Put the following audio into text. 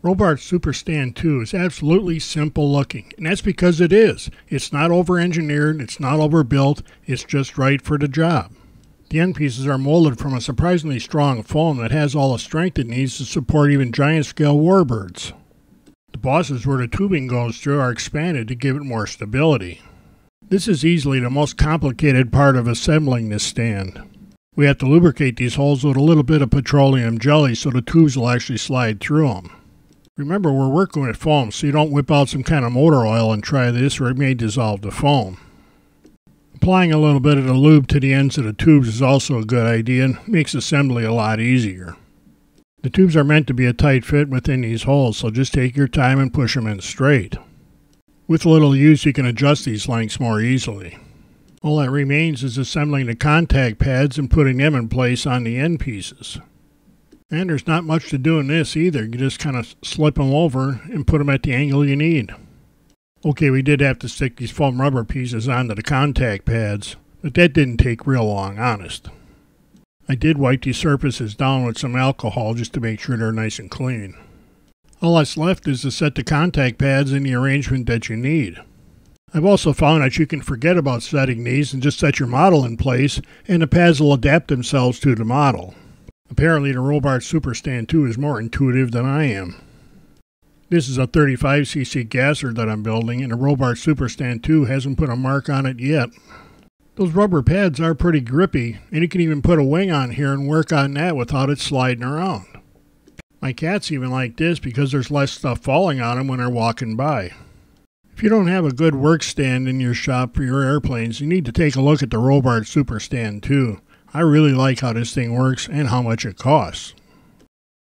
Robart's Superstand 2 is absolutely simple looking, and that's because it is. It's not over-engineered, it's not overbuilt, it's just right for the job. The end pieces are molded from a surprisingly strong foam that has all the strength it needs to support even giant-scale warbirds. The bosses where the tubing goes through are expanded to give it more stability. This is easily the most complicated part of assembling this stand. We have to lubricate these holes with a little bit of petroleum jelly so the tubes will actually slide through them. Remember, we're working with foam, so you don't whip out some kind of motor oil and try this or it may dissolve the foam. Applying a little bit of the lube to the ends of the tubes is also a good idea and makes assembly a lot easier. The tubes are meant to be a tight fit within these holes, so just take your time and push them in straight. With a little use, you can adjust these lengths more easily. All that remains is assembling the contact pads and putting them in place on the end pieces. And there's not much to do in this either. You just kind of slip them over and put them at the angle you need. Okay, we did have to stick these foam rubber pieces onto the contact pads, but that didn't take real long, honest. I did wipe these surfaces down with some alcohol just to make sure they're nice and clean. All that's left is to set the contact pads in the arrangement that you need. I've also found that you can forget about setting these and just set your model in place, and the pads will adapt themselves to the model. Apparently the Robart Superstand 2 is more intuitive than I am. This is a 35cc gasser that I'm building, and the Robart Superstand 2 hasn't put a mark on it yet. Those rubber pads are pretty grippy, and you can even put a wing on here and work on that without it sliding around. My cats even like this because there's less stuff falling on them when they're walking by. If you don't have a good work stand in your shop for your airplanes, you need to take a look at the Robart Superstand 2. I really like how this thing works and how much it costs.